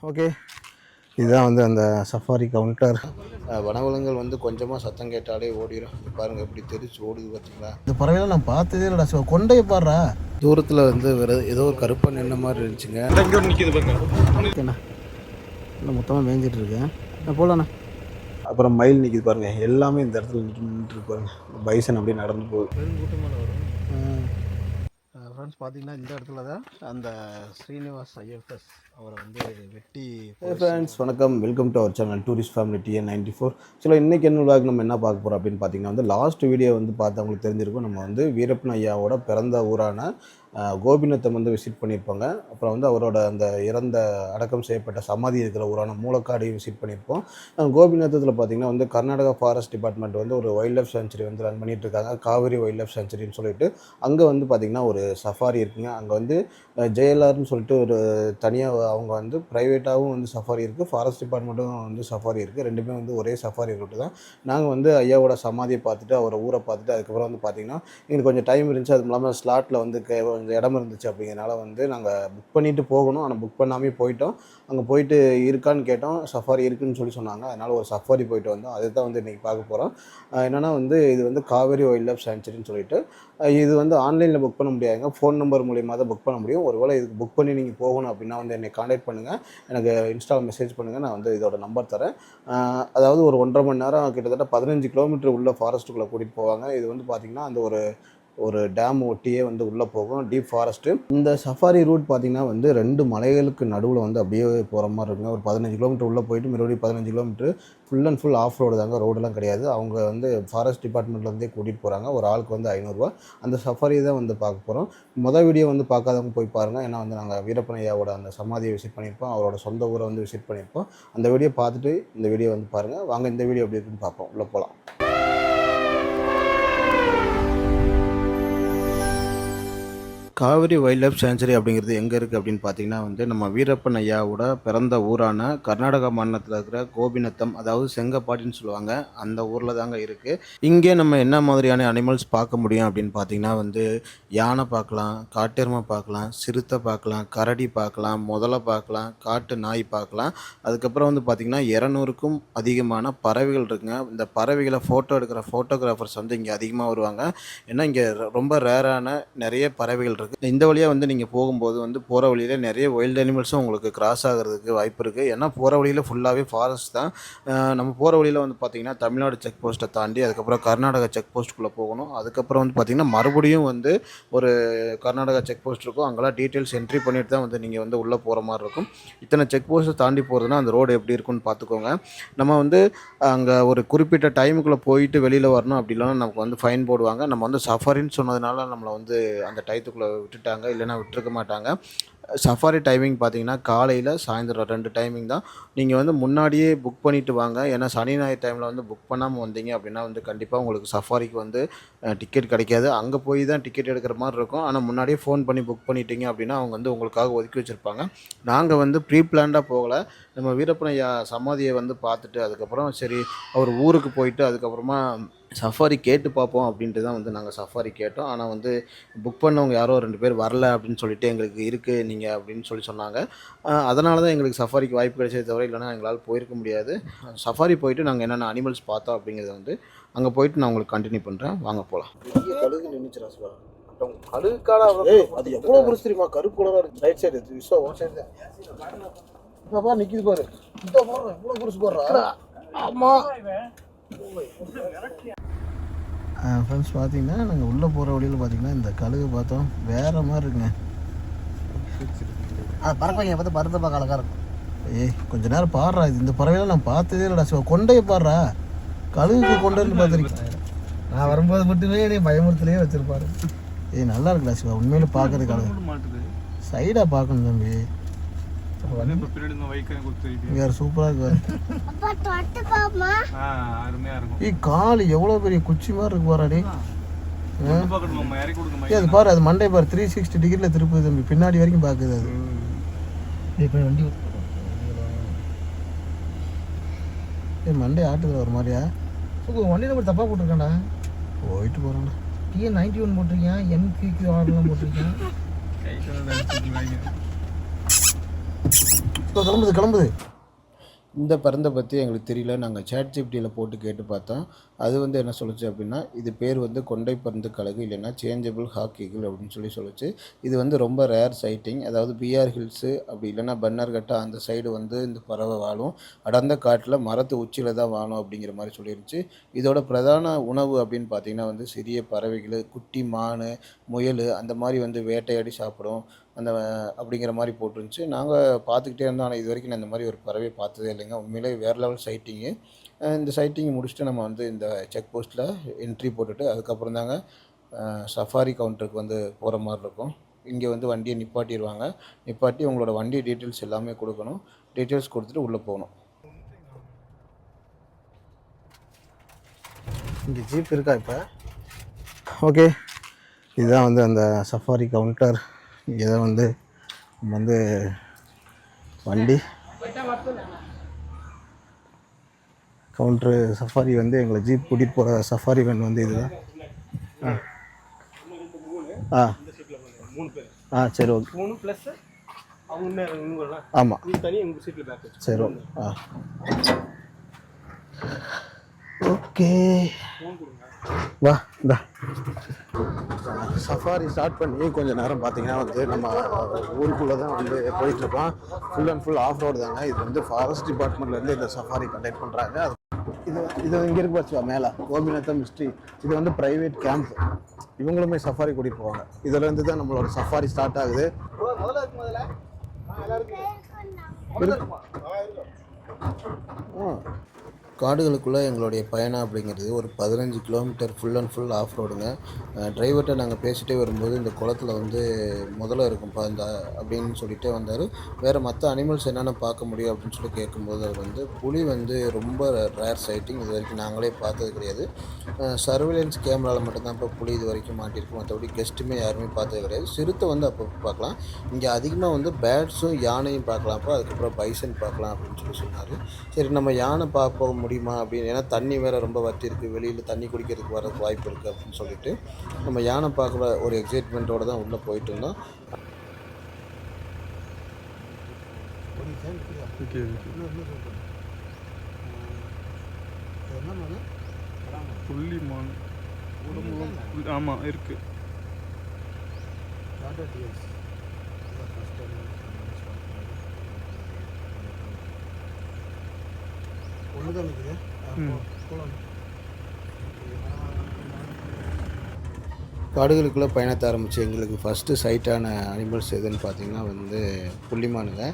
Okay, இதுதான் வந்து அந்த சஃபாரி கவுண்டர். வனவிலங்குகள் வந்து கொஞ்சமாக சத்தம் கேட்டாலே ஓடிடும். பாருங்கள் எப்படி தெரிச்சு ஓடுது பார்த்தீங்களா. இந்த பறவைலாம் நான் பார்த்ததே இல்லைடா. கொண்டையை பாடுறா. தூரத்தில் வந்து வேறு ஏதோ ஒரு கருப்பாக நின்ன மாதிரி இருந்துச்சுங்க. ஓகேண்ணா, இல்லை மொத்தமாக மேய்ஞ்சிட்டு இருக்கேன். நான் போகலாண்ணா. அப்புறம் மயில் நிற்கிது பாருங்கள். எல்லாமே இந்த இடத்துல நின்றுட்டு பாருங்க. பைசன் அப்படியே நடந்து போகுது. கூட்டமான வரும். ஃப்ரெண்ட்ஸ் பார்த்தீங்கன்னா இந்த இடத்துல தான் அந்த ஸ்ரீனிவாஸ் ஐஎஃப்எஸ் அவரை வந்து வெட்டி. ஃப்ரெண்ட்ஸ் வணக்கம், welcome to our channel tourist family TN94. சில இன்றைக்கி என்ன விளாக் நம்ம என்ன பார்க்க போகிறோம் அப்படின்னு பார்த்தீங்கன்னா வந்து லாஸ்ட் வீடியோ வந்து பார்த்து அவங்களுக்கு தெரிஞ்சிருக்கும். நம்ம வந்து வீரப்பன் ஐயாவோட பிறந்த ஊரான கோபிநாத்தம் வந்து விசிட் பண்ணியிருப்பாங்க. அப்புறம் வந்து அவரோட அந்த இறந்த அடக்கம் செய்யப்பட்ட சமாதி இருக்கிற ஊரான மூலக்காடையும் விசிட் பண்ணியிருப்போம். கோபிநாத்தத்தில் பார்த்திங்கன்னா வந்து கர்நாடகா ஃபாரஸ்ட் டிபார்ட்மெண்ட் வந்து ஒரு வைல்ட் லைஃப் சாங்சுரி வந்து ரன் பண்ணிகிட்டு இருக்காங்க. காவேரி வைல்ட் லைஃப் சாங்சுரின்னு சொல்லிட்டு அங்கே வந்து பார்த்திங்கன்னா ஒரு சஃபாரி இருக்குங்க. அங்கே வந்து ஜேஎல்ஆர்னு சொல்லிட்டு ஒரு தனியாக அவங்க வந்து ப்ரைவேட்டாகவும் வந்து சஃபாரி இருக்குது, ஃபாரஸ்ட் டிபார்ட்மெண்ட்டும் வந்து சஃபாரி இருக்குது. ரெண்டுமே வந்து ஒரே சஃபாரி ரூட்டு தான். நாங்கள் வந்து ஐயாவோட சமாதியை பார்த்துட்டு அவரை ஊரை பார்த்துட்டு அதுக்கப்புறம் வந்து பார்த்திங்கன்னா எங்களுக்கு கொஞ்சம் டைம் இருந்துச்சு. அது இல்லாமல் ஸ்லாட்டில் வந்து கொஞ்சம் இடம் இருந்துச்சு. அப்படிங்கிறனால வந்து நாங்கள் புக் பண்ணிவிட்டு போகணும். ஆனால் புக் பண்ணாமே போயிட்டோம். அங்கே போயிட்டு இருக்கான்னு கேட்டோம். சஃபாரி இருக்குதுன்னு சொன்னாங்க. அதனால் ஒரு சஃபாரி போயிட்டு வந்தோம். அதை தான் வந்து இன்றைக்கி பார்க்க போகிறோம். என்னென்னா வந்து இது வந்து காவேரி வைல்ட் லைஃப் சாங்சுரின்னு சொல்லிட்டு இது வந்து ஆன்லைனில் புக் பண்ண முடியாதுங்க. ஃபோன் நம்பர் மூலியமாக தான் புக் பண்ண முடியும். ஒருவேளை இதுக்கு புக் பண்ணி நீங்கள் போகணும் அப்படின்னா வந்து என்னை காண்டாக்ட் பண்ணுங்கள். எனக்கு இன்ஸ்டாவில் மெசேஜ் பண்ணுங்கள். நான் வந்து இதோட நம்பர் தரேன். அதாவது ஒரு 1.5 மணி நேரம் கிட்டத்தட்ட 15 கிலோமீட்டர் உள்ள ஃபாரஸ்ட்டுக்குள்ளே கூட்டிகிட்டு போவாங்க. இது வந்து பார்த்திங்கன்னா அந்த ஒரு டேம் ஒட்டியே வந்து உள்ளே போகும், டீப் ஃபாரஸ்ட்டு. இந்த சஃபாரி ரூட் பார்த்திங்கன்னா வந்து 2 மலைகளுக்கு நடுவில் வந்து அப்படியே போகிற மாதிரி இருக்குங்க. ஒரு 15 கிலோமீட்டர் உள்ளே போயிட்டு மறுபடியும் 15 kilometre full and full off road தாங்க, ரோடெலாம் கிடையாது. அவங்க வந்து ஃபாரஸ்ட் டிபார்ட்மெண்ட்லேருந்தே கூட்டிகிட்டு போகிறாங்க. ஒரு ஆளுக்கு வந்து 500 ரூபா. அந்த சஃபாரி தான் வந்து பார்க்க போகிறோம். மொதல் வீடியோ வந்து பார்க்காதவங்க போய் பாருங்கள். ஏன்னா வந்து நாங்கள் வீரப்பன் ஐயாவோட அந்த சமாதியை விசிட் பண்ணியிருப்போம், அவரோட சொந்த ஊரை வந்து விசிட் பண்ணியிருப்போம். அந்த வீடியோ பார்த்துட்டு இந்த வீடியோ வந்து பாருங்கள். வாங்க இந்த வீடியோ எப்படி இருக்குன்னு பார்ப்போம். உள்ளே போகலாம். காவேரி வைல்ட் லைஃப் சாங்சுரி அப்படிங்கிறது எங்கே இருக்குது அப்படின்னு பார்த்தீங்கன்னா வந்து நம்ம வீரப்பன் ஐயாவோட பிறந்த ஊரான கர்நாடகா மாநிலத்தில் இருக்கிற கோபிநாத்தம், அதாவது செங்கப்பாடின்னு சொல்லுவாங்க, அந்த ஊரில் தாங்க இருக்குது. இங்கே நம்ம என்ன மாதிரியான அனிமல்ஸ் பார்க்க முடியும் அப்படின்னு பார்த்தீங்கன்னா வந்து யானை பார்க்கலாம், காட்டெருமை பார்க்கலாம், சிறுத்தை பார்க்கலாம், கரடி பார்க்கலாம், முதலை பார்க்கலாம், காட்டு நாய் பார்க்கலாம். அதுக்கப்புறம் வந்து பார்த்திங்கன்னா 200க்கும் அதிகமான பறவைகள் இருக்குங்க. இந்த பறவைகளை ஃபோட்டோ எடுக்கிற ஃபோட்டோகிராஃபர்ஸ் வந்து இங்கே அதிகமாக வருவாங்க. ஏன்னா இங்கே ரொம்ப ரேரான நிறைய பறவைகள் இருக்குது. இந்த வழியாக வந்து நீங்கள் போகும்போது வந்து போகிற வழியில் நிறைய வைல்டு அனிமல்ஸும் உங்களுக்கு கிராஸ் ஆகிறதுக்கு வாய்ப்பு இருக்குது. ஏன்னா போகிற வழியில் ஃபுல்லாகவே ஃபாரஸ்ட் தான். நம்ம போகிற வழியில் வந்து பார்த்திங்கன்னா தமிழ்நாடு செக் போஸ்ட்டை தாண்டி அதுக்கப்புறம் கர்நாடகா செக் போஸ்ட்டுக்குள்ளே போகணும். அதுக்கப்புறம் வந்து பார்த்திங்கன்னா மறுபடியும் வந்து ஒரு கர்நாடகா செக் போஸ்ட் இருக்கும். அங்கெல்லாம் டீட்டெயில்ஸ் என்ட்ரி பண்ணிட்டு தான் வந்து நீங்கள் வந்து உள்ளே போகிற மாதிரி இருக்கும். இத்தனை செக் போஸ்ட்டை தாண்டி போகிறதுனா அந்த ரோடு எப்படி இருக்குன்னு பார்த்துக்கோங்க. நம்ம வந்து அங்கே ஒரு குறிப்பிட்ட டைமுக்குள்ளே போயிட்டு வெளியில் வரணும். அப்படி இல்லைன்னா நமக்கு வந்து ஃபைன் போடுவாங்க. நம்ம வந்து சஃபாரின்னு சொன்னதுனால நம்மளை வந்து அந்த டயத்துக்குள்ளே விட்டுட்டாங்க, இல்லைன்னா விட்டுருக்க மாட்டாங்க. சஃபாரி டைமிங் பார்த்தீங்கன்னா காலையில் சாயந்தரம் 2 டைமிங் தான். நீங்கள் வந்து முன்னாடியே புக் பண்ணிவிட்டு வாங்க. ஏன்னா சனி ஞாயிறு டைமில் வந்து புக் பண்ணாமல் வந்தீங்க அப்படின்னா வந்து கண்டிப்பாக உங்களுக்கு சஃபாரிக்கு வந்து டிக்கெட் கிடைக்காது. அங்கே போய் தான் டிக்கெட் எடுக்கிற மாதிரி இருக்கும். ஆனால் முன்னாடியே ஃபோன் பண்ணி புக் பண்ணிட்டீங்க அப்படின்னா அவங்க வந்து உங்களுக்காக ஒதுக்கி வச்சுருப்பாங்க. நாங்கள் வந்து ப்ரீ பிளான்டாக போகலை. நம்ம வீரப்பன் ஐயா சமாதியை வந்து பார்த்துட்டு அதுக்கப்புறம் சரி அவர் ஊருக்கு போயிட்டு அதுக்கப்புறமா சஃபாரி கேட்டு பார்ப்போம் அப்படின்ட்டு தான் வந்து நாங்கள் சஃபாரி கேட்டோம். ஆனால் வந்து புக் பண்ணவங்க யாரோ 2 பேர் வரல அப்படின்னு சொல்லிட்டு எங்களுக்கு இருக்குது நீங்கள் அப்படின்னு சொன்னாங்க. அதனால தான் எங்களுக்கு சஃபாரிக்கு வாய்ப்பு கிடைச்சது தவிர இல்லைனா எங்களால் போயிருக்க முடியாது. சஃபாரி போயிட்டு நாங்கள் என்னென்ன அனிமல்ஸ் பார்த்தோம் அப்படிங்கிறத வந்து அங்கே போயிட்டு நான் உங்களுக்கு கண்டினியூ பண்ணுறேன். வாங்க போகலாம். கழுகு நின்றுச்சு. கழுகுக்கால அது எவ்வளோ பெருசு தெரியுமா? கருப்பு கலராக இருக்குது. Right side Viswa one side தான் பாப்பா நிற்கிது பாரு. இந்த போடுறேன் எவ்வளோ பெருசு போடுறா. ஆமாம் ஃப்ரெண்ட்ஸ், பார்த்தீங்கன்னா நாங்கள் உள்ளே போகிற வழியில் பார்த்தீங்கன்னா இந்த கழுகு பார்த்தோம், வேறு மாதிரி இருக்குங்க. பறப்பைங்க பார்த்து பருத்த பார்க்க அழகாக இருக்கும். கொஞ்சம் நேரம் பாடுறா. இது இந்த பறவைலாம் நான் பார்த்ததே இல்லைடா. கொண்டையை பாடுறா. கழுகுக்கு கொண்டைன்னு பார்த்துருக்கேன் நான் வரும்போது மட்டுமே நீ பயமுறுத்தலையே வச்சுருப்பாரு. நல்லா இருக்குடா சிவா, உண்மையிலே பார்க்குறது கழுகு சைடாக பார்க்கணும் தம்பி. வேற சூப்பரா இருக்கு. கால் எவ்வளவு பெரிய குச்சி மாதிரி இருக்கு பாரு. அது பாரு, அது மண்டை பாரு 360 டிகிரில திருப்புது தம்பி, பின்னாடி வரைக்கும் பாக்குது. அது மண்டை ஆட்டுது ஒரு மாதிரியா. வண்டி நம்பர் தப்பா போட்டிருக்காண்டா. போயிட்டு போறான்டா. TN91 போட்டிருக்கேன், MQQ ஆர்டர்லாம் போட்டிருக்கேன். இப்போ கிளம்புது. இந்த பருந்தை பற்றி எங்களுக்கு தெரியல. நாங்கள் ChatGPTயில் போட்டு கேட்டு பார்த்தோம். அது வந்து என்ன சொல்லுச்சு அப்படின்னா, இது பேர் வந்து கொண்டை பருந்து கழுகு, இல்லைன்னா சேஞ்சபிள் ஹாக் ஈகிள் அப்படின்னு சொல்லுச்சு. இது வந்து ரொம்ப ரேர் சைட்டிங். அதாவது பிஆர் ஹில்ஸு அப்படி இல்லைன்னா பன்னர்கட்டா அந்த சைடு வந்து இந்த பறவை வாழும். அடர்ந்த காட்டில் மரத்து உச்சியில் தான் வாழும் அப்படிங்கிற மாதிரி சொல்லிருந்துச்சு. இதோட பிரதான உணவு அப்படின்னு பார்த்தீங்கன்னா வந்து சிறிய பறவைகள், குட்டி மான், முயல் அந்த மாதிரி வந்து வேட்டையாடி சாப்பிடும். அந்த அப்படிங்கிற மாதிரி போட்டிருந்துச்சு. நாங்கள் பார்த்துக்கிட்டே இருந்தோம். ஆனால் இது வரைக்கும் நான் இந்த மாதிரி ஒரு பறவையை பார்த்ததே இல்லைங்க. உண்மையிலே வேறு லெவல் சைட்டிங்கு. இந்த சைட்டிங் முடிச்சுட்டு நம்ம வந்து இந்த செக் போஸ்ட்டில் என்ட்ரி போட்டுட்டு அதுக்கப்புறம் தாங்க சஃபாரி கவுண்டருக்கு வந்து போகிற மாதிரி இருக்கும். இங்கே வந்து வண்டியை நிப்பாட்டி உங்களோட வண்டி டீட்டெயில்ஸ் எல்லாமே கொடுக்கணும். டீட்டெயில்ஸ் கொடுத்துட்டு உள்ளே போகணும். இங்கே ஜீப் இருக்கா இப்போ? ஓகே, இதுதான் வந்து அந்த சஃபாரி கவுண்டர். இங்கே தான் வந்து நம்ம வந்து வண்டி கவுண்ட்ரு சஃபாரி வந்து எங்களை ஜீப் கூட்டிகிட்டு போகிற சஃபாரி வேன் வந்து இதுதான். ஆ ஆ சரி, ஓகே. 3 ப்ளஸ் அவங்க ஆமாம், சரி, ஓகே. ஆ ஓகே, வா இந்தா. சஃபாரி ஸ்டார்ட் பண்ணி கொஞ்சம் நேரம் பார்த்தீங்கன்னா வந்து நம்ம ஊருக்குள்ளே தான் வந்து போயிட்டுருக்கோம். Full and full off road தாங்க. இது வந்து ஃபாரஸ்ட் டிபார்ட்மெண்ட்லேருந்து இந்த சஃபாரி கண்டக்ட் பண்ணுறாங்க. இது இங்கே இருக்கு பார்த்துவா மேலே கோபிநாத்தம் மிஸ்ட்ரி. இது வந்து ப்ரைவேட் கேம்ப். இவங்களுமே சஃபாரி கூட்டிகிட்டு போவாங்க. இதுலேருந்து தான் நம்மளோட சஃபாரி ஸ்டார்ட் ஆகுது. காடுகளுக்குள்ளே எங்களுடைய பயணம் அப்படிங்கிறது ஒரு 15 kilometre full and full of ரோடுங்க. டிரைவர்கிட்ட நாங்கள் பேசிகிட்டே வரும்போது இந்த குளத்தில் வந்து முதல்ல இருக்கும்ப்பா இந்த அப்படின்னு சொல்லிகிட்டே வந்தார். வேறு மற்ற அனிமல்ஸ் என்னென்ன பார்க்க முடியும் அப்படின்னு சொல்லி கேட்கும்போது அவர் வந்து புலி வந்து ரொம்ப ரேர் சைட்டிங். இது வரைக்கும் நாங்களே பார்த்தது கிடையாது. சர்வேலன்ஸ் கேமராவில் மட்டும்தான் இப்போ புலி இது வரைக்கும் மாட்டியிருக்கும். மற்றபடி கெஸ்ட்டுமே யாருமே பார்த்தது கிடையாது. சிறுத்தை வந்து அப்போ பார்க்கலாம். இங்கே அதிகமாக வந்து பேட்ஸும் யானையும் பார்க்கலாம்ப்பா, அதுக்கப்புறம் பைசன் பார்க்கலாம் அப்படின்னு சொல்லி சொன்னார். சரி, நம்ம யானை பார்ப்போம் முடியுமா அப்படின்னு, ஏன்னா தண்ணி வேறு ரொம்ப வற்றி இருக்குது, வெளியில் தண்ணி குடிக்கிறதுக்கு வரதுக்கு வாய்ப்பு இருக்குது அப்படின்னு சொல்லிட்டு நம்ம யானை பார்க்குற ஒரு எக்ஸைட்மெண்ட்டோடு தான் உள்ளே போயிட்டு இருந்தோம். புள்ளிமான் ஆமாம் இருக்குது. காடுகளுக்குள்ளே பயணத்தை ஆரம்பித்து எங்களுக்கு ஃபஸ்ட்டு சைட்டான அனிமல்ஸ் எதுன்னு பார்த்திங்கன்னா வந்து புள்ளிமானுங்க.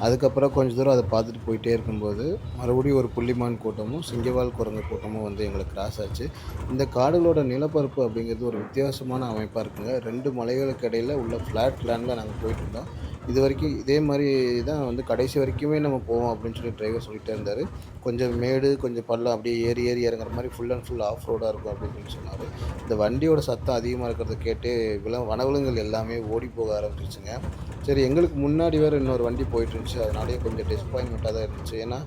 அதுக்கப்புறம் கொஞ்சம் தூரம் அதை பார்த்துட்டு போயிட்டே இருக்கும்போது மறுபடியும் ஒரு புள்ளிமான் கூட்டமும் சிங்கவால் குரங்கு கூட்டமும் வந்து எங்களுக்கு கிராஸ் ஆச்சு. இந்த காடுகளோட நிலப்பரப்பு அப்படிங்கிறது ஒரு வித்தியாசமான அமைப்பாக இருக்குங்க. 2 மலைகளுக்கு இடையில் உள்ள ஃப்ளாட் லேண்டில் நாங்கள் போயிட்டு இருந்தோம். இது வரைக்கும் இதே மாதிரி தான் வந்து கடைசி வரைக்குமே நம்ம போவோம் அப்படின்னு சொல்லி டிரைவர் சொல்லிகிட்டே இருந்தார். கொஞ்சம் மேடு கொஞ்சம் பள்ளம் அப்படியே ஏறி இறங்குற மாதிரி ஃபுல் அண்ட் ஃபுல் ஆஃப் ரோடாக இருக்கும் அப்படின்னு சொல்லி சொன்னார். இந்த வண்டியோட சத்தம் அதிகமாக இருக்கிறத கேட்டு வனவிலங்குகள் எல்லாமே ஓடி போக ஆரம்பிச்சிருச்சுங்க. சரி, எங்களுக்கு முன்னாடி வேறு இன்னொரு வண்டி போயிட்டு இருந்துச்சு. அதனாலேயே கொஞ்சம் டிசப்பாயின்மெண்ட்டாக தான் இருந்துச்சு. ஏன்னா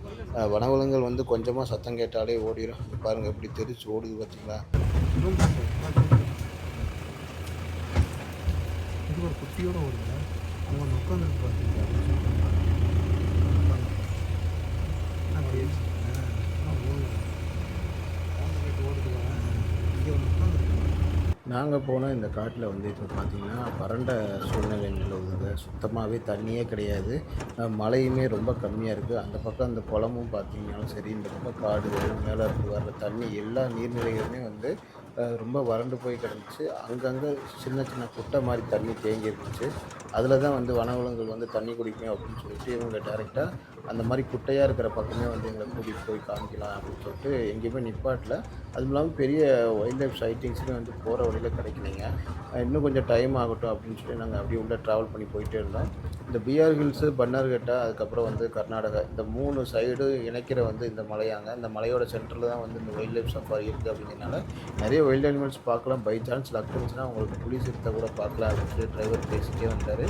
வனவிலங்குகள் வந்து கொஞ்சமாக சத்தம் கேட்டாலே ஓடிடும். பாருங்கள் எப்படி தெரிச்சு ஓடுது பார்த்தீங்களா. இது ஒரு குட்டியோட ஓடுங்க. அவங்க உட்காந்துருக்கு பார்த்தீங்களா. நாங்கள் போன இந்த காட்டில் வந்து இப்போ பார்த்திங்கன்னா வறண்ட சூழ்நிலை நிலவுதுங்க. சுத்தமாகவே தண்ணியே கிடையாது. மழையுமே ரொம்ப கம்மியாக இருக்குது. அந்த பக்கம் அந்த குளமும் பார்த்திங்கனாலும் சரி, இந்த பக்கம் காடு மேலே இருந்து வர்ற தண்ணி எல்லா நீர்நிலைகளுமே வந்து ரொம்ப வறண்டு போய் கிடந்துச்சு. அங்கங்கே சின்ன சின்ன குட்டை மாதிரி தண்ணி தேங்கி இருந்துச்சு. அதில் தான் வந்து வனவிலங்குகள் வந்து தண்ணி குடிக்கும் அப்படின்னு சொல்லிட்டு இவங்க டேரெக்டாக அந்த மாதிரி குட்டையாக இருக்கிற பக்கமே வந்து எங்களை கூட்டிகிட்டு போய் காமிக்கலாம் அப்படின்னு சொல்லிட்டு எங்கேயுமே நிப்பாட்டில். அதுவும் இல்லாமல் பெரிய வைல்ட் லைஃப் சைட்டிங்ஸுமே வந்து போகிற வழியில் கிடைக்கலைங்க. இன்னும் கொஞ்சம் டைம் ஆகட்டும் அப்படின்னு சொல்லி நாங்கள் அப்படியே உள்ளே ட்ராவல் பண்ணி போயிட்டே இருந்தோம். இந்த பிஆர் ஹில்ஸு, பன்னர்கட்டா, அதுக்கப்புறம் வந்து கர்நாடகா, இந்த 3 சைடு இணைக்கிற வந்து இந்த மலையாங்க. இந்த மலையோட சென்டரில் தான் வந்து இந்த வைல்ட் லைஃப் சஃபாரி இருக்குது. அப்படிங்கிறனால நிறைய வைல்ட் அனிமல்ஸ் பார்க்கலாம். பை சான்ஸ் லக் இருந்துச்சுன்னா உங்களுக்கு புலி சிறுத்தை கூட பார்க்கலாம் அப்படின்னு சொல்லி டிரைவர் பேசிகிட்டே வந்தார்.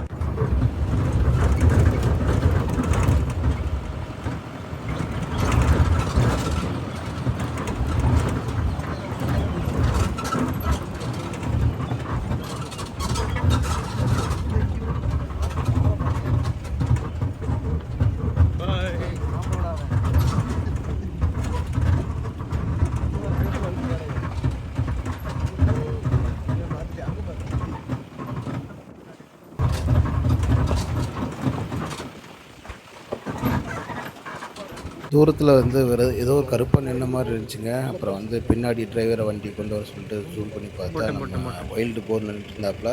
தூரத்தில் வந்து வேறு ஏதோ ஒரு கருப்பாக நின்ன மாதிரி இருந்துச்சுங்க. அப்புறம் வந்து பின்னாடி டிரைவரை வண்டி கொண்டு வர சொல்லிட்டு ஜூம் பண்ணி பார்த்தா நம்ம வைல்டு போர் நின்றுட்டு இருந்தாப்புல.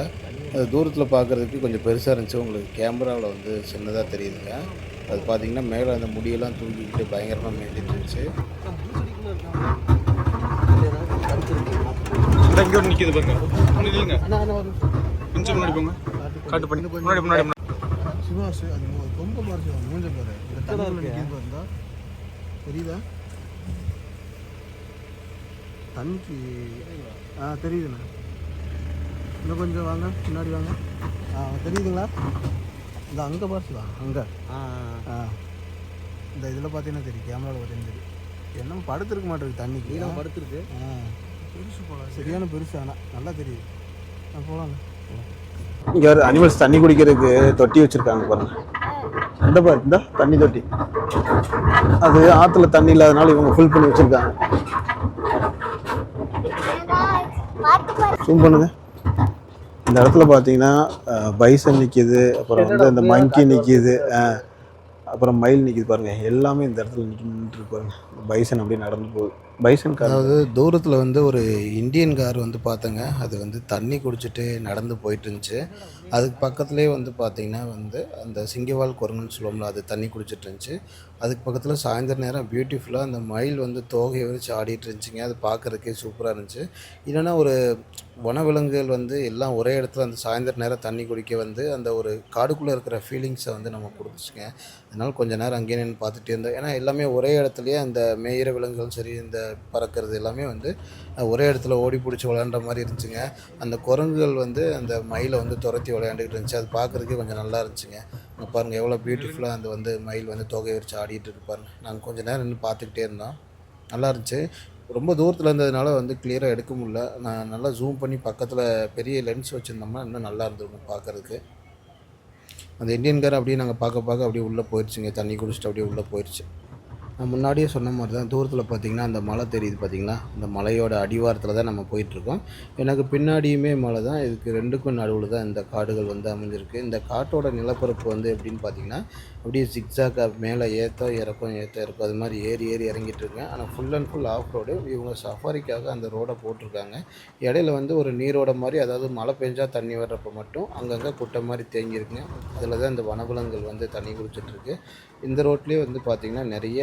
அது தூரத்தில் பார்க்குறதுக்கு கொஞ்சம் பெருசாக இருந்துச்சு. உங்களுக்கு கேமராவில் வந்து சின்னதாக தெரியுதுங்க. அது பார்த்தீங்கன்னா மேலே அந்த முடியெல்லாம் தூக்கிக்கிட்டு பயங்கரமாக மேய்ஞ்சிட்டு இருந்துச்சு. இங்கே ஒரு நிற்கிது பாருங்க. இல்லைங்க கொஞ்சம் முன்னாடி போங்க. காட்டு பண்ணி முன்னாடி சிவாசு அது ரொம்ப பாரு மூஞ்ச பாரு. இந்த தண்ணியில் நிற்கிறது இருந்தால் தெரியுதா? தண்ணிக்கு தெரியுதுண்ணா. இன்னும் கொஞ்சம் வாங்க, முன்னாடி வாங்க. தெரியுதுங்களா? இந்த அங்கே பாருச்சுவா அங்கே. இந்த இதில் பார்த்தீங்கன்னா தெரியும், கேமராவில் பார்த்தீங்கன்னா தெரியும். என்ன படுத்துருக்க மாட்டேருக்கு தண்ணிக்கு. படுத்துருக்கு. பெருசு போல, சரியான பெருசு. ஆனால் நல்லா தெரியுது. போகலாங்க. இங்கே ஒரு அனிமல்ஸ் தண்ணி குடிக்கிறதுக்கு தொட்டி வச்சுருக்காங்க பாருங்க. இந்த பாரு, இந்த தண்ணி தொட்டி. அது ஆற்றுல தண்ணி இல்லாதனால இவங்க ஃபுல் பண்ணி வச்சுருக்காங்க. ஜூம் பண்ணுங்க. இந்த இடத்துல பார்த்தீங்கன்னா பைசன் நிற்கிது, அப்புறம் வந்து அந்த மங்கி நிற்கிது, அப்புறம் மயில் நிற்கிது பாருங்கள். எல்லாமே இந்த இடத்துல நின்றுட்டு பாருங்க. பைசன் அப்படியே நடந்து போகுது. பைசன் கார், அதாவது தூரத்தில் வந்து ஒரு இந்தியன் கார் வந்து பார்த்தேங்க. அது வந்து தண்ணி குடிச்சிட்டு நடந்து போயிட்டு இருந்துச்சு. அதுக்கு பக்கத்துலேயே வந்து பார்த்திங்கன்னா வந்து அந்த சிங்கவால் குரங்குன்னு சொல்லுவோம்ல, அது தண்ணி குடிச்சிட்டு இருந்துச்சு. அதுக்கு பக்கத்தில் சாயந்தர நேரம் பியூட்டிஃபுல்லாக அந்த மயில் வந்து தோகையை விரிச்சு ஆடிட்டு இருந்துச்சுங்க. அது பார்க்குறதுக்கே சூப்பராக இருந்துச்சு. இல்லைன்னா ஒரு வனவிலங்குகள் வந்து எல்லாம் ஒரே இடத்துல அந்த சாயந்தர நேரம் தண்ணி குடிக்க வந்து அந்த ஒரு காடுக்குள்ளே இருக்கிற ஃபீலிங்ஸை வந்து நம்ம கொடுத்துச்சுங்க. அதனால் கொஞ்சம் நேரம் அங்கேயே நின்று பார்த்துட்டே இருந்தோம். ஏன்னா எல்லாமே ஒரே இடத்துலையே அந்த மேயிற விலங்குகள் சரி, இந்த பறக்கிறது எல்லாமே வந்து ஒரே இடத்துல ஓடி பிடிச்சி விளையாண்ட மாதிரி இருந்துச்சுங்க. அந்த குரங்குகள் வந்து அந்த மயிலை வந்து துரத்தி விளையாண்டுக்கிட்டு இருந்துச்சு. அது பார்க்குறதுக்கே கொஞ்சம் நல்லா இருந்துச்சுங்க. பாருங்கள் எவ்வளோ பியூட்டிஃபுல்லாக அந்த வந்து மயில் வந்து தொகை வச்சு ஆடிட்டு இருக்கு பாருங்கள். நாங்கள் கொஞ்சம் நேரம் நின்று பார்த்துக்கிட்டே இருந்தோம். நல்லா இருந்துச்சு. ரொம்ப தூரத்தில் இருந்ததுனால வந்து கிளியராக எடுக்க முடியல. நான் நல்லா ஜூம் பண்ணி பக்கத்தில் பெரிய லென்ஸ் வச்சுருந்தோம்னா இன்னும் நல்லா இருந்திருக்கும் பார்க்குறதுக்கு. அந்த இந்தியன் கார் அப்படியே நாங்கள் பார்க்க அப்படியே உள்ளே போயிடுச்சுங்க. தண்ணி குடிச்சிட்டு அப்படியே உள்ளே போயிடுச்சு. நான் முன்னாடியே சொன்ன மாதிரி தான், தூரத்தில் பார்த்திங்கன்னா அந்த மலை தெரியுது பார்த்திங்களா. இந்த மலையோட அடிவாரத்தில் தான் நம்ம போயிட்டுருக்கோம். எனக்கு பின்னாடியுமே மலை தான். இதுக்கு ரெண்டுக்கும் நடுவில் தான் இந்த காடுகள் வந்து அமைஞ்சிருக்கு. இந்த காட்டோட நிலப்பரப்பு வந்து எப்படின்னு பார்த்திங்கன்னா அப்படியே ஜிக்ஸாக்காக மேலே ஏற்ற இறக்கம் அது மாதிரி ஏறி இறங்கிட்டு இருக்கேன். ஆனால் full and full off road. இவங்க சஃபாரிக்காக அந்த ரோடை போட்டிருக்காங்க. இடையில வந்து ஒரு நீரோட மாதிரி, அதாவது மழை பெஞ்சால் தண்ணி வர்றப்போ மட்டும் அங்கங்கே குட்டை மாதிரி தேங்கியிருக்குங்க. அதில் தான் இந்த வனவிலங்குகள் வந்து தண்ணி குடிச்சிட்ருக்கு. இந்த ரோட்லேயே வந்து பார்த்திங்கன்னா நிறைய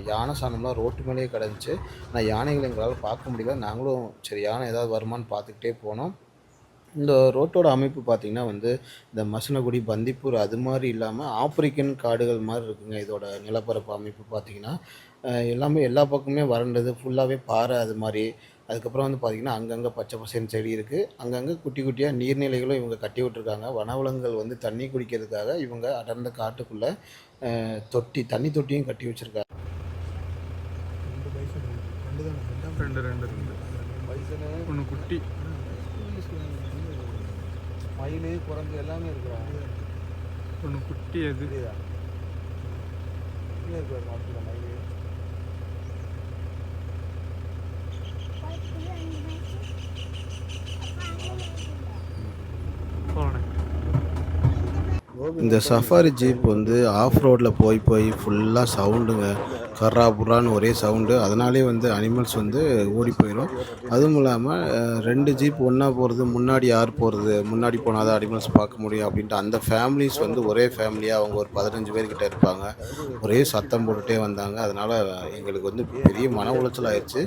யானை சாணம்லாம் ரோட்டு மேலேயே கிடந்துச்சு. ஆனால் யானைகள் எங்களால் பார்க்க முடியல. நாங்களும் சரி யானை ஏதாவது வருமானு பார்த்துக்கிட்டே போனோம். இந்த ரோட்டோட அமைப்பு பார்த்திங்கன்னா வந்து இந்த மசனகுடி, பந்திப்பூர் அது மாதிரி இல்லாமல் ஆப்பிரிக்கன் காடுகள் மாதிரி இருக்குங்க. இதோட நிலப்பரப்பு அமைப்பு பார்த்திங்கன்னா எல்லாமே எல்லா பக்கமே வறண்டது, ஃபுல்லாகவே பாறை அது மாதிரி. அதுக்கப்புறம் வந்து பார்த்திங்கன்னா அங்கங்கே பச்சை பசேன்னு செடி இருக்குது. அங்கங்கே குட்டி குட்டியாக நீர்நிலைகளும் இவங்க கட்டி விட்டுருக்காங்க. வனவிலங்குகள் வந்து தண்ணி குடிக்கிறதுக்காக இவங்க அடர்ந்த காட்டுக்குள்ளே தண்ணி தொட்டியும் கட்டி வச்சுருக்காங்க. ரெண்டு ஒன்று குட்டி மயில், குரங்கு எல்லாமே இருக்கிறாங்க. ஒன்று குட்டி அது மயில். இந்த சஃபாரி ஜீப் வந்து ஆஃப் ரோடில் போய் ஃபுல்லாக சவுண்டுங்க. கர்ரா புறான்னு ஒரே சவுண்டு. அதனாலே வந்து அனிமல்ஸ் வந்து ஓடி போயிடும். அதுவும் இல்லாமல் 2 ஜீப் ஒன்றா போகிறது, முன்னாடி யார் போகிறது, முன்னாடி போனால் தான் அனிமல்ஸ் பார்க்க முடியும் அப்படின்ட்டு அந்த ஃபேமிலிஸ் வந்து ஒரே ஃபேமிலியாக அவங்க ஒரு 15 பேர்கிட்ட இருப்பாங்க. ஒரே சத்தம் போட்டுகிட்டே வந்தாங்க. அதனால் எங்களுக்கு வந்து பெரிய மன உளைச்சல் ஆயிடுச்சு.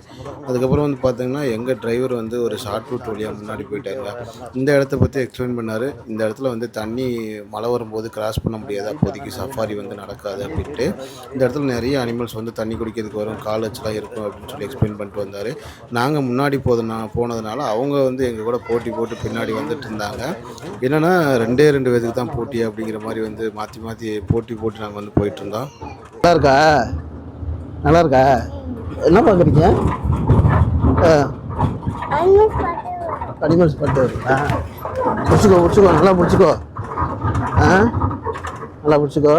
அதுக்கப்புறம் வந்து பார்த்திங்கன்னா எங்கள் டிரைவர் வந்து ஒரு ஷார்ட் ரூட் வழியாக முன்னாடி போயிட்டாங்க. இந்த இடத்த பற்றி எக்ஸ்பிளைன் பண்ணார். இந்த இடத்துல வந்து தண்ணி மழை வரும்போது கிராஸ் பண்ண முடியாது, அப்போதைக்கு சஃபாரி வந்து நடக்காது அப்படின்ட்டு. இந்த இடத்துல நிறைய அனிமல்ஸ் வந்து தண்ணி குடிக்கிறதுக்கு வரும், கால் வச்சுலாம் இருக்கும் அப்படின்னு சொல்லி எக்ஸ்பிளைன் பண்ணிட்டு வந்தார். நாங்கள் முன்னாடி போனதுனால அவங்க வந்து எங்கள் கூட போட்டி போட்டு பின்னாடி வந்துட்டு இருந்தாங்க. என்னென்னா 2 பேருக்கு தான் போட்டி அப்படிங்கிற மாதிரி வந்து மாற்றி போட்டி போட்டு நாங்கள் வந்து போயிட்டுருந்தோம். நல்லா இருக்கா? என்ன பார்க்குறீங்க? அனிமல்ஸ் பார்த்து வருங்களா? பிடிச்சிக்கோ நல்லா பிடிச்சிக்கோ. நல்லா பிடிச்சிக்கோ.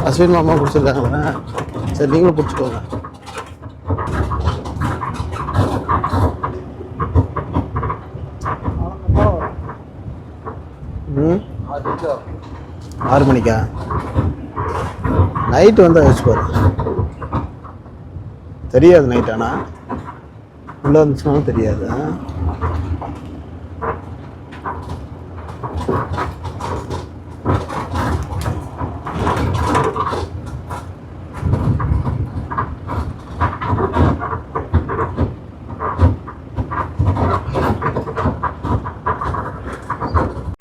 அஸ்வின் மாமா பிடிச்சிருக்காங்களா? சரி நீங்களும் பிடிச்சிக்கோங்க. 6 மணிக்கா? நைட்டு வந்து வச்சு பாரு, தெரியாது. நைட் ஆனால் உள்ளே இருந்துச்சுனாலும் தெரியாது.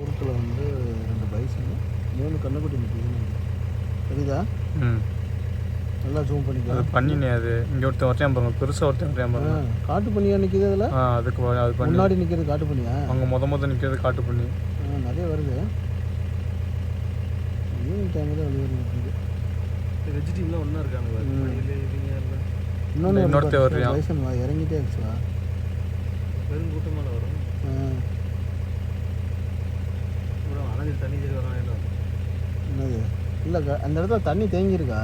ஊருக்குள்ள வந்து 2 பைசன் 3 கண்ணுக்குட்டி நிற்கிது. தெரியுதா? நல்லா ஜூம் பண்ணிக்கலாம். அது பண்ணினே அது இங்கே ஒருத்தன் வரேன் பாருங்க, பெருசாக ஒருத்தன் வரேன் பாருங்க. காட்டு பண்ணியா நிற்கிது அதில்? அதுக்கு அது பண்ணி முன்னாடி நிற்கிறது காட்டு பண்ணியா? அங்கே மொதல் நிற்கிறது காட்டு பண்ணி. நிறைய வருது. ஈவினிங் டைமில் தான் வெளியே நிற்கிது. வெஜிடபிள்லாம் ஒன்றா இருக்காங்க. இன்னொருத்தர் வர்றியா? பைசன் இறங்கிட்டே இருந்துச்சா? வெறும் கூட்டமாக வரும். அழகு தண்ணி என்னது இல்லை, அந்த இடத்துல தண்ணி தேங்கியிருக்கா?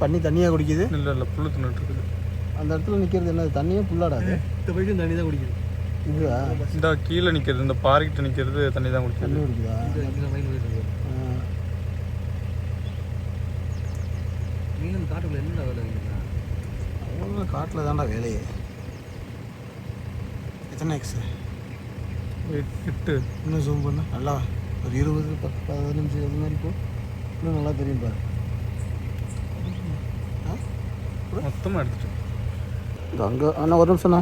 பண்ணி தண்ணியாக குடிக்குது? இல்லை புல்லு தின்னுட்டு இருக்குது. அந்த இடத்துல நிற்கிறது என்னது? தண்ணியே புல்லாடாது. இந்த பைக்கும் தண்ணி தான் குடிக்குது. இதுதா இந்த கீழே நிற்கிறது, இந்த பாறைக்கிட்ட நிற்கிறது தண்ணி தான் குடிக்குது. தண்ணி குடிக்குதா? மீன் காட்டுக்குள்ள என்ன வேலை? அவங்க காட்டில் தான்டா வேலையே. எத்தனை எக்ஸு? 8. இன்னும் ஜூம் பண்ண நல்லா ஒரு 20-15 நிமிஷம் இது மாதிரி போ, இன்னும் நல்லா தெரியும் பாரு. மொத்தமாக எடுத்துட்டு அங்கே அண்ணா ஒரு நிமிஷம்ண்ணா.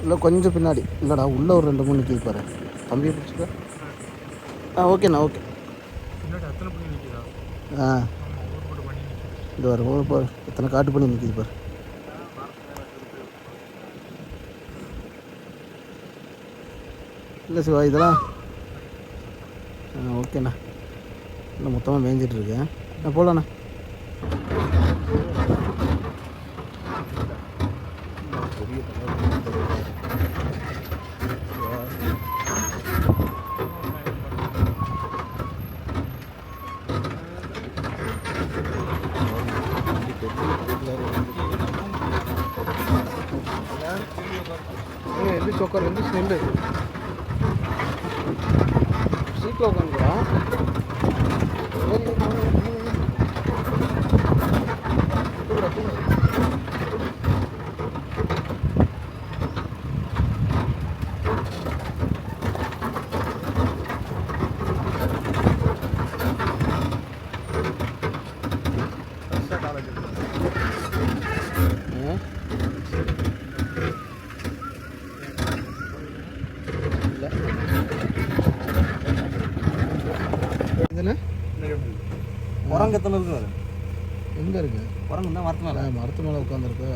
இல்லை கொஞ்சம் பின்னாடி இல்லைடா, உள்ளே ஒரு 2-3 நிற்கிது பாரு. தம்பியை பிடிச்சிக்க. ஓகேண்ணா, ஓகே. பின்னாடி அத்தனை பண்ணி நிற்கிறா. இது வர ஒரு பாரு, எத்தனை காட்டு பண்ணி நிற்கிது பாரு. இல்லை சிவா, இதெல்லாம் ஓகேண்ணா. இல்லை மொத்தமாக மேய்ஞ்சிட்ருக்கேன். நான் போகலாண்ணா. எந்த சோக்கர் வந்து ஸ்மெல்லு சீட்டில் உட்காந்துக்கிறா. குரங்கு எத்தனை இருக்குது? எங்கே இருக்குது குரங்கு? தான் மரத்து மேலே. மரத்து மேலே உட்காந்துருக்கு.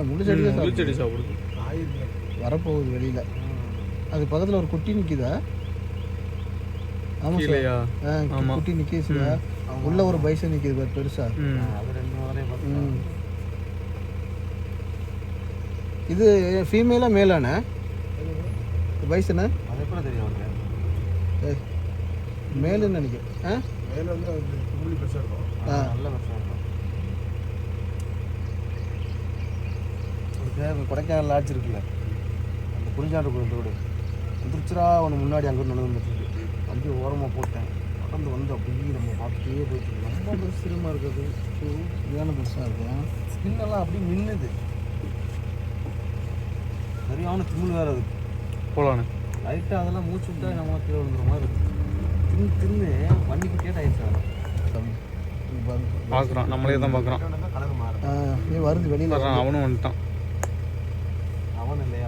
முள்ளுச்செடி சாப்பிடுது. வரப்போகுது வெளியில். அது பக்கத்தில் ஒரு குட்டி நிற்கிதா? ஆமாம் சார், குட்டி நிற்கிது. உள்ள ஒரு பைசன் நிற்கிது பெருசா. இது ஃபீமேலா மேலானே பைசனு? அது எப்படி தெரியும்? மேலுன்னு நினைக்கிறேன். மேலே வந்து புள்ளி பெருசாக இருக்கும். நல்ல பெருசாக இருக்கும். ஒரு கொடைக்கானல் லாட்ஜ் இருக்குல்ல, அந்த குறிஞ்சாண்டு ரோடு திருச்சிரா ஒன்று முன்னாடி அங்கே நடந்துட்டு வண்டி ஓரமாக போட்டேன். பக்கந்து வந்து அப்படியே நம்ம பார்த்துட்டே போயிட்டு ரொம்ப பெருசுமா இருக்குது. சரியான பெருசாக இருக்கும். ஸ்கின்னெல்லாம் அப்படியே மின்னுது. சரியான திமிழ் வேறு அதுக்கு. போகலான்னு லைட்டாக அதெல்லாம் மூச்சு விட்டா நம்ம கீழே விழுந்துற மாதிரி இருக்குது. தின்னு வண்டிக்கு கேட் ஆயிடுச்சு. பார்க்குறான், நம்மளே தான் பார்க்குறான். நீ வருது வெளியில். அவனும் வந்துட்டான். அவன் இல்லை,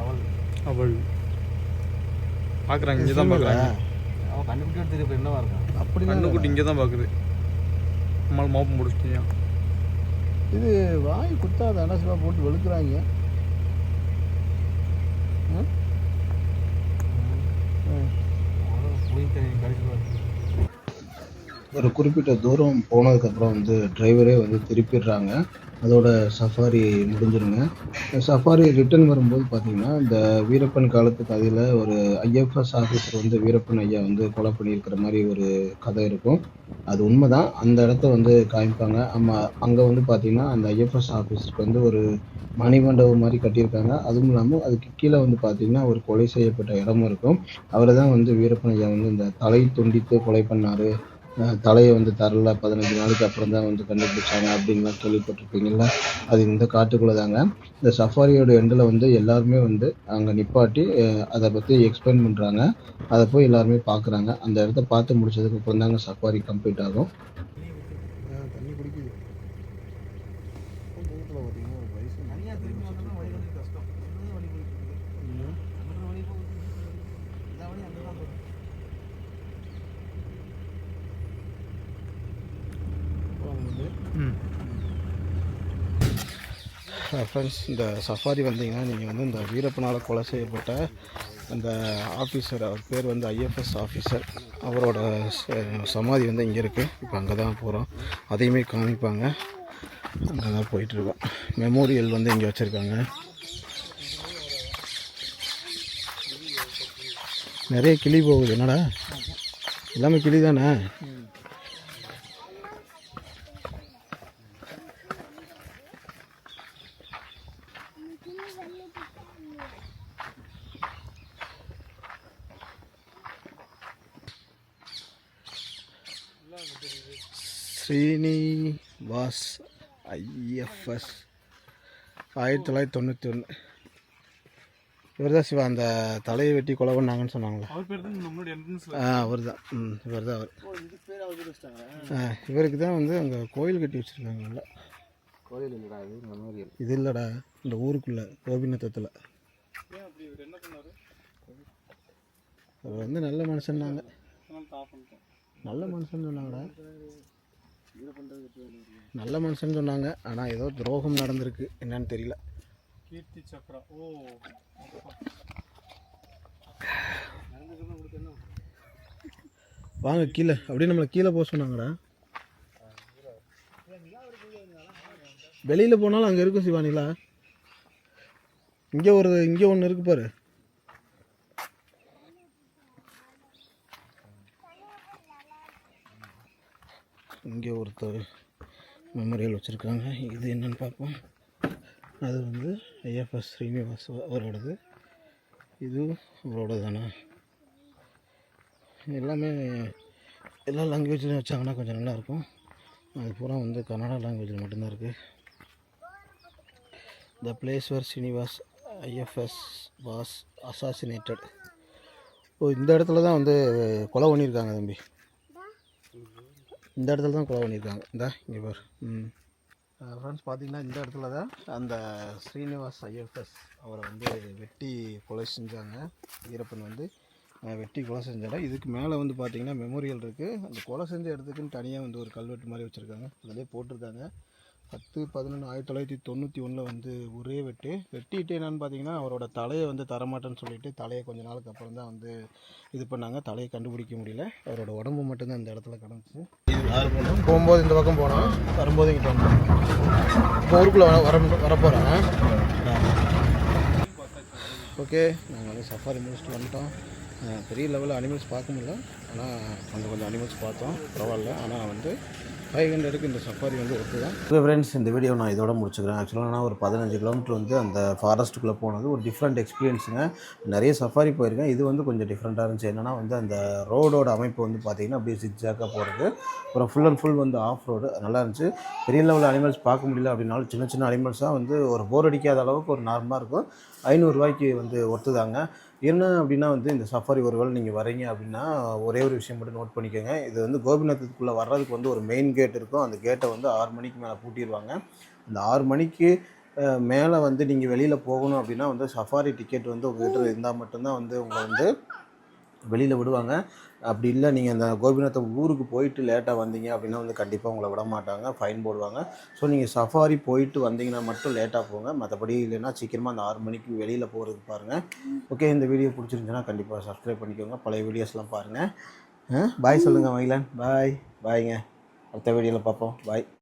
அவள் பார்க்குறாங்க, இங்கே தான் பார்க்குறாங்க. அவன் கண்டுபிடிக்க எடுத்துட்டு இப்போ என்னவா இருக்கான்? அப்படி கண்ணுக்குட்டி இங்கே தான் பார்க்குது. நம்மளால் மோப்பம் முடிச்சிட்டியா? இது வாய் குத்தாத அனசுவா போட்டு வெளுக்குறாங்க. ஒரு குறிப்பிட்ட தூரம் போனதுக்கப்புறம் வந்து டிரைவரே வந்து திருப்பிடுறாங்க. அதோட சஃபாரி முடிஞ்சிருங்க. சஃபாரி ரிட்டர்ன் வரும்போது பார்த்தீங்கன்னா, இந்த வீரப்பன் காலத்து கதையில ஒரு ஐஎஃப்எஸ் ஆஃபீஸர் வந்து வீரப்பன் ஐயா வந்து கொலை பண்ணியிருக்கிற மாரி ஒரு கதை இருக்கும். அது உண்மதான். அந்த இடத்த வந்து காமிப்பாங்க. அங்க வந்து பார்த்தீங்கன்னா, அந்த ஐஎஃப்எஸ் ஆஃபீஸருக்கு வந்து ஒரு மணிமண்டபம் மாரி கட்டியிருக்காங்க. அதுவும் இல்லாம அதுக்கு கீழ வந்து பார்த்தீங்கன்னா, ஒரு கொலை செய்யப்பட்ட இடமும் இருக்கும். அவர தான் வந்து வீரப்பன் ஐயா வந்து இந்த தலை துண்டித்து கொலை பண்ணாரு. தலைய வந்து தரல 15 நாளைக்கு அப்புறம் தான் வந்து கண்டுபிடிச்சாங்க அப்படின்லாம் கேள்விப்பட்டிருப்பீங்கள்ல. அது இந்த காட்டுக்குள்ள தாங்க. இந்த சஃபாரியோட எண்டுல வந்து எல்லாருமே வந்து அங்க நிப்பாட்டி அத பத்தி எக்ஸ்பிளைன் பண்றாங்க. அத போய் எல்லாருமே பார்க்குறாங்க. அந்த இடத்த பார்த்து முடிச்சதுக்கு அப்புறம் தாங்க சஃபாரி கம்ப்ளீட் ஆகும். தண்ணி குடிக்குது. பக்கத்துல பார்த்தீங்கன்னா ஒரு பைசன் தனியாக திரும்பி வந்தோம்னா வழி கொஞ்சம் கஷ்டம். வழி போயிட்டு இருக்குது. அந்த வழி போகுது. எல்லா வழியும் அங்கே தான் போகுது. ஃப்ரெண்ட்ஸ், இந்த சஃபாரி வந்தீங்கன்னா நீங்கள் வந்து இந்த வீரப்பனால் கொலை செய்யப்பட்ட அந்த ஆஃபீஸர், அவர் பேர் வந்து ஐஎஃப்எஸ் ஆஃபீஸர், அவரோட சமாதி வந்து இங்கே இருக்குது. இப்போ அங்கே தான் போகிறோம். அதையுமே காமிப்பாங்க. அங்கே தான் போயிட்டுருக்கோம். மெமோரியல் வந்து இங்கே வச்சுருக்காங்க. நிறைய கிளி போகுது. என்னடா எல்லாமே கிளி தானே? ஸ்ரீனிவாஸ் ஐஎஃப்எஸ் 1991. இவர் தான் சிவா அந்த தலையை வெட்டி கொலை பண்ணாங்கன்னு சொன்னாங்களே. அவர் பேர் தான் நம்மளோட என்ட்ரன்ஸ்ல. அவர் தான். இவர் தான் அவர். இவருக்கு தான் வந்து அங்கே கோயில் கட்டி வச்சுருக்காங்கல்ல. கோயில் இல்லைடா, இது மெமோரியல். இது இல்லைடா, இந்த ஊருக்குள்ளே கோபிநத்தத்தில். என்ன பண்ணாரு? அவர் வந்து நல்ல மனுஷன்னாங்க. நல்ல மனுஷன் சொன்னாங்கடா. நல்ல மனுஷன் சொன்னாங்க. ஆனால் ஏதோ துரோகம் நடந்திருக்கு, என்னன்னு தெரியல. கீர்த்தி சக்ரா. ஓ, வாங்க கீழே, அப்படியே நம்மளை கீழே போக சொன்னாங்கடா. வெளியில் போனாலும் அங்கே இருக்கும் சிவானிலா. இங்கே ஒன்று இருக்கு பாரு. இங்கே ஒருத்தர் மெமோரியல் வச்சுருக்காங்க. இது என்னன்னு பார்ப்போம். அது வந்து ஐஎஃப்எஸ் ஸ்ரீனிவாஸ் அவரோடது. இது அவரோட தானே. எல்லாமே எல்லா லாங்குவேஜ்லையும் வச்சாங்கன்னா கொஞ்சம் நல்லாயிருக்கும். அது பூரா வந்து கன்னடா லாங்குவேஜில் மட்டும்தான் இருக்குது. The place where Srinivas IFS was assassinated. ஓ, இந்த இடத்துல தான் வந்து கொலை பண்ணியிருக்காங்க தம்பி. இந்த இடத்துல தான் கொலை பண்ணியிருக்காங்க. இங்கே பார். ஃப்ரெண்ட்ஸ், பார்த்தீங்கன்னா இந்த இடத்துல தான் அந்த ஸ்ரீனிவாஸ் ஐஎஃப்எஸ் அவரை வந்து வெட்டி கொலை செஞ்சாங்க. வீரப்பன் வந்து வெட்டி கொலை செஞ்சாங்க. இதுக்கு மேலே வந்து பார்த்திங்கன்னா மெமோரியல் இருக்குது. அந்த கொலை செஞ்ச இடத்துக்குன்னு தனியாக வந்து ஒரு கல்வெட்டு மாதிரி வச்சுருக்காங்க. அதிலே போட்டிருக்காங்க 10/11/1991 வந்து ஒரே வெட்டிட்டு என்னென்னு பார்த்தீங்கன்னா, அவரோட தலையை வந்து தரமாட்டேன்னு சொல்லிட்டு தலையை கொஞ்ச நாளுக்கு அப்புறம் தான் வந்து இது பண்ணாங்க. தலையை கண்டுபிடிக்க முடியல. அவரோட உடம்பு மட்டும்தான் அந்த இடத்துல கிடந்துச்சு. போகும்போது இந்த பக்கம் போனோம், வரும்போது இங்கிட்ட வந்தோம். இப்போ ஊருக்குள்ளே வரப்போகிறேன். ஓகே, நாங்கள் வந்து சஃபாரி முடிச்சுட்டு வந்துட்டோம். பெரிய லெவலில் அனிமல்ஸ் பார்க்க முடியல, ஆனால் கொஞ்சம் அனிமல்ஸ் பார்த்தோம். பரவாயில்ல. ஆனால் வந்து 500க்கு இந்த சஃபாரி வந்து ஒர்த்து தான். ஓகே ஃப்ரெண்ட்ஸ், இந்த வீடியோ நான் இதோட முடிச்சுக்கிறேன். ஆக்சுவலாக நான் ஒரு 15 கிலோமீட்டர் வந்து அந்த ஃபாரஸ்ட்டுக்குள்ளே போனது ஒரு டிஃப்ரெண்ட் எக்ஸ்பீரியன்ஸுங்க. நிறைய சஃபாரி போயிருக்கேன். இது வந்து கொஞ்சம் டிஃப்ரெண்ட்டாக இருந்துச்சு. என்னென்னா வந்து அந்த ரோடோட அமைப்பு வந்து பார்த்திங்கன்னா அப்படியே ஜிக்ஜாக்காக போகிறது. அப்புறம் ஃபுல் அண்ட் ஃபுல் வந்து ஆஃப் ரோடு நல்லா இருந்துச்சு. பெரிய லெவலில் அனிமல்ஸ் பார்க்க முடியல அப்படின்னாலும் சின்ன சின்ன அனிமல்ஸாக வந்து ஒரு போர் அடிக்காத அளவுக்கு ஒரு நார்மலாக இருக்கும். 500 ரூபாய்க்கு வந்து ஒர்த்துதாங்க. என்ன அப்படின்னா வந்து இந்த சஃபாரி ஒருவேளை நீங்கள் வரீங்க அப்படின்னா ஒரே ஒரு விஷயம் மட்டும் நோட் பண்ணிக்கோங்க. இது வந்து கோபிநாத்துக்குள்ளே வர்றதுக்கு வந்து ஒரு மெயின் கேட் இருக்கும். அந்த கேட்டை வந்து 6 மணிக்கு மேலே பூட்டிடுவாங்க. அந்த 6 மணிக்கு மேலே வந்து நீங்கள் வெளியில் போகணும் அப்படின்னா வந்து சஃபாரி டிக்கெட் வந்து உங்கள்கிட்ட இருந்தால் மட்டும்தான் வந்து உங்களை வந்து வெளியில் விடுவாங்க. அப்படி இல்லை, நீங்கள் அந்த கோபிநாத்தம் ஊருக்கு போயிட்டு லேட்டாக வந்தீங்க அப்படின்னா வந்து கண்டிப்பாக உங்களை விட மாட்டாங்க, ஃபைன் போடுவாங்க. ஸோ நீங்கள் சஃபாரி போயிட்டு வந்தீங்கன்னா மட்டும் லேட்டாக போங்க. மற்றபடி இல்லைன்னா சீக்கிரமாக அந்த 6 மணிக்கு வெளியில் போகிறதுக்கு பாருங்கள். ஓகே, இந்த வீடியோ பிடிச்சிருந்துச்சுன்னா கண்டிப்பாக சப்ஸ்கிரைப் பண்ணிக்கோங்க. பழைய வீடியோஸ்லாம் பாருங்கள். பாய் சொல்லுங்கள் மகிழன். பாய் பாய்ங்க. அடுத்த வீடியோவில் பார்ப்போம். பாய்.